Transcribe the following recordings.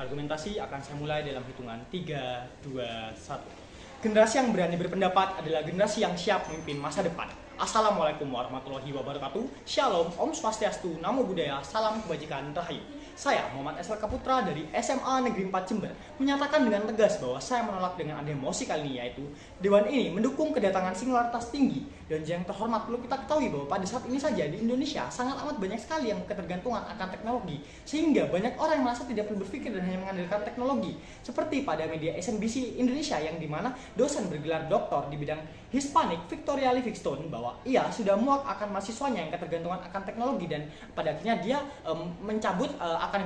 Argumentasi akan saya mulai dalam hitungan 3, 2, 1. Generasi yang berani berpendapat adalah generasi yang siap memimpin masa depan. Assalamualaikum warahmatullahi wabarakatuh. Shalom, Om Swastiastu, Namo Buddhaya, salam kebajikan rahayu. Saya Muhammad SLK Putra dari SMA Negeri 4 Jember menyatakan dengan tegas bahwa saya menolak dengan adanya mosi kali ini, yaitu Dewan ini mendukung kedatangan singularitas tinggi. Dan yang terhormat, perlu kita ketahui bahwa pada saat ini saja di Indonesia sangat amat banyak sekali yang ketergantungan akan teknologi, sehingga banyak orang yang merasa tidak perlu berpikir dan hanya mengandalkan teknologi. Seperti pada media SNBC Indonesia yang dimana dosen bergelar doktor di bidang Hispanic Victoria Livingstone bahwa ia sudah muak akan mahasiswanya yang ketergantungan akan teknologi, dan pada akhirnya dia mencabut akan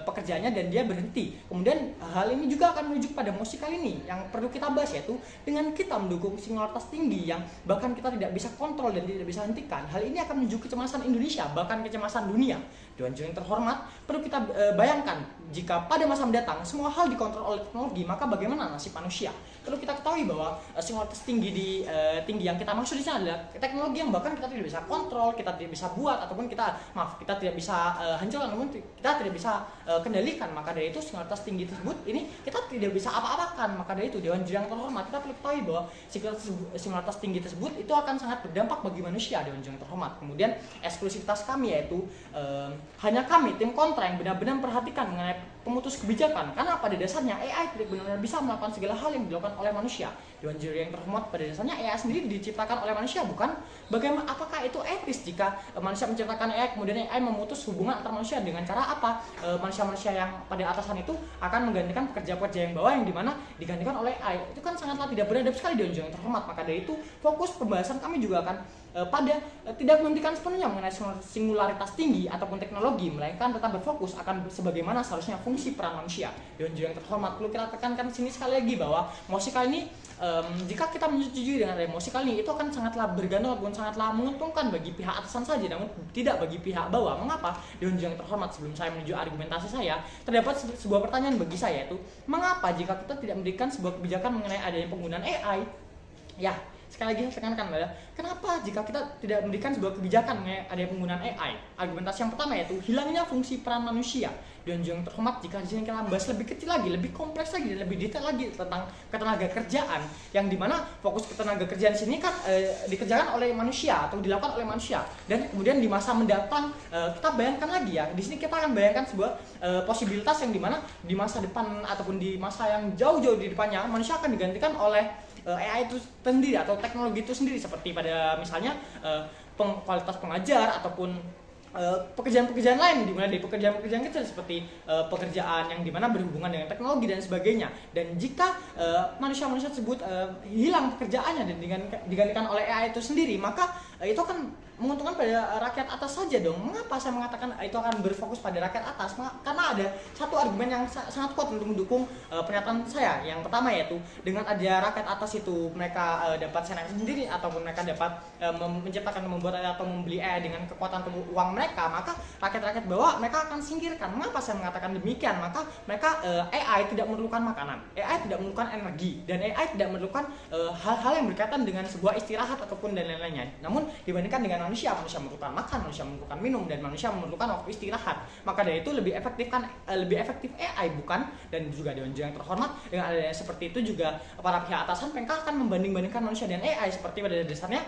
pekerjaannya dan dia berhenti. Kemudian hal ini juga akan menuju pada mosi kali ini yang perlu kita bahas, yaitu dengan kita mendukung singularitas tinggi yang bahkan kita tidak bisa kontrol dan tidak bisa hentikan. Hal ini akan menuju kecemasan Indonesia, bahkan kecemasan dunia. Dewan Juri yang terhormat, perlu kita bayangkan jika pada masa mendatang semua hal dikontrol oleh teknologi, maka bagaimana nasib manusia? Perlu kita ketahui bahwa singularitas tinggi yang kita maksud di sini adalah teknologi yang bahkan kita tidak bisa kontrol, kita tidak bisa buat, ataupun kita tidak bisa hancurkan, namun kita tidak bisa kendalikan. Maka dari itu singularitas tinggi tersebut ini kita tidak bisa apa-apakan. Maka dari itu Dewan Juri yang terhormat, kita perlu ketahui bahwa singularitas tinggi tersebut itu akan sangat berdampak bagi manusia. Dewan Juri yang terhormat. Kemudian eksklusivitas kami, yaitu hanya kami tim kontra yang benar-benar memperhatikan mengenai pemutus kebijakan, karena pada dasarnya AI tidak benar-benar bisa melakukan segala hal yang dilakukan oleh manusia. Dewan Juri yang terhormat, pada dasarnya AI sendiri diciptakan oleh manusia, bukan bagaimana apakah itu etis jika manusia menciptakan AI kemudian AI memutus hubungan antar manusia dengan cara apa? Manusia-manusia yang pada atasan itu akan menggantikan pekerja-pekerja yang bawah yang dimana digantikan oleh AI. Itu kan sangatlah tidak beradab sekali, Dewan Juri yang terhormat. Maka dari itu fokus pembahasan kami juga akan pada tidak menghentikan sepenuhnya mengenai singularitas tinggi ataupun teknologi, melainkan tetap berfokus akan sebagaimana seharusnya fungsi peran manusia. Dewan Juri yang terhormat, perlu kita tekankan sini sekali lagi bahwa mosi kali ini jika kita menyetujui dengan mosi kali ini, itu akan sangatlah bergantung ataupun sangatlah menguntungkan bagi pihak atasan saja, namun tidak bagi pihak bawah. Mengapa? Dewan Juri yang terhormat, sebelum saya menuju argumentasi saya, terdapat sebuah pertanyaan bagi saya, yaitu mengapa jika kita tidak memberikan sebuah kebijakan mengenai adanya penggunaan AI? Ya, sekali lagi saya tekankan adalah kenapa jika kita tidak memberikan sebuah kebijakan mengenai adanya penggunaan AI? Argumentasi yang pertama yaitu hilangnya fungsi peran manusia. Dan yang terhormat, jika di sini kita bahas lebih kecil lagi, lebih kompleks lagi, dan lebih detail lagi tentang ketenaga kerjaan, yang dimana fokus ketenaga kerjaan di sini kan dikerjakan oleh manusia atau dilakukan oleh manusia, dan kemudian di masa mendatang kita bayangkan lagi ya, di sini kita akan bayangkan sebuah posibilitas yang dimana di masa depan ataupun di masa yang jauh-jauh di depannya manusia akan digantikan oleh AI itu sendiri atau teknologi itu sendiri, seperti pada misalnya kualitas pengajar ataupun pekerjaan-pekerjaan lain, dimana dari pekerjaan-pekerjaan kecil seperti pekerjaan yang dimana berhubungan dengan teknologi dan sebagainya. Dan jika manusia-manusia tersebut hilang pekerjaannya dan digantikan oleh AI itu sendiri, maka itu akan menguntungkan pada rakyat atas saja dong. Mengapa saya mengatakan itu akan berfokus pada rakyat atas? Karena ada satu argumen yang sangat kuat untuk mendukung pernyataan saya. Yang pertama yaitu dengan ada rakyat atas itu mereka dapat senang sendiri, ataupun mereka dapat menciptakan, membuat atau membeli AI dengan kekuatan uang mereka, maka rakyat-rakyat bawah mereka akan singkirkan. Mengapa saya mengatakan demikian? Maka mereka AI tidak memerlukan makanan, AI tidak memerlukan energi, dan AI tidak memerlukan hal-hal yang berkaitan dengan sebuah istirahat ataupun dan lain-lainnya. Namun dibandingkan dengan manusia memerlukan makan, manusia memerlukan minum, dan manusia memerlukan waktu istirahat. Maka dari itu lebih efektif AI, bukan? Dan juga Dewan Juri yang terhormat, dengan adanya seperti itu juga para pihak atasan mereka akan membanding-bandingkan manusia dan AI, seperti pada dasarnya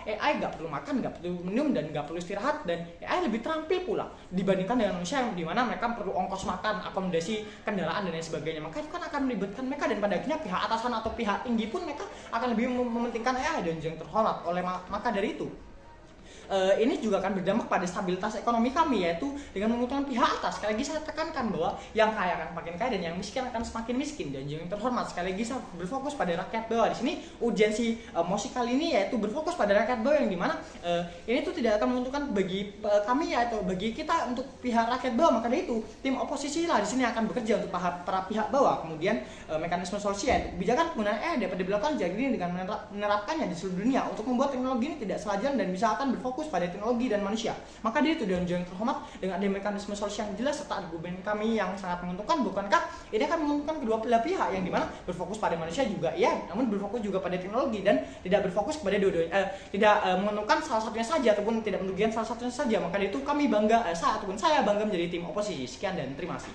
AI nggak perlu makan, nggak perlu minum, dan nggak perlu istirahat, dan AI lebih terampil pula dibandingkan dengan manusia yang dimana mereka perlu ongkos makan, akomodasi kendaraan, dan lain sebagainya. Maka itu kan akan melibatkan mereka, dan pada akhirnya pihak atasan atau pihak tinggi pun mereka akan lebih mementingkan AI. Dan yang terhormat, maka dari itu ini juga akan berdampak pada stabilitas ekonomi kami, yaitu dengan menguntungkan pihak atas. Sekali lagi saya tekankan bahwa yang kaya akan semakin kaya dan yang miskin akan semakin miskin. Dan yang terhormat, sekali lagi saya berfokus pada rakyat bawah. Di sini urgensi mosi kali ini yaitu berfokus pada rakyat bawah, yang dimana ini tuh tidak akan menguntungkan bagi kami atau bagi kita untuk pihak rakyat bawah. Maka dari itu tim oposisi lah di sini akan bekerja untuk para pihak bawah. Kemudian mekanisme sosial, kebijakan penggunaan AI dapat diberlakukan jadi dengan menerapkannya di seluruh dunia untuk membuat teknologi ini tidak sejalan dan bisa akan berfokus pada teknologi dan manusia. Maka dari itu Dewan Juri yang terhormat, dengan ada mekanisme sosial yang jelas serta argumen kami yang sangat menguntungkan, bukankah ini akan menguntungkan kedua belah pihak, yang dimana berfokus pada manusia juga ya, namun berfokus juga pada teknologi, dan tidak berfokus kepada tidak menguntungkan salah satunya saja ataupun tidak merugikan salah satunya saja. Maka dari itu kami bangga, saya bangga menjadi tim oposisi. Sekian dan terima kasih.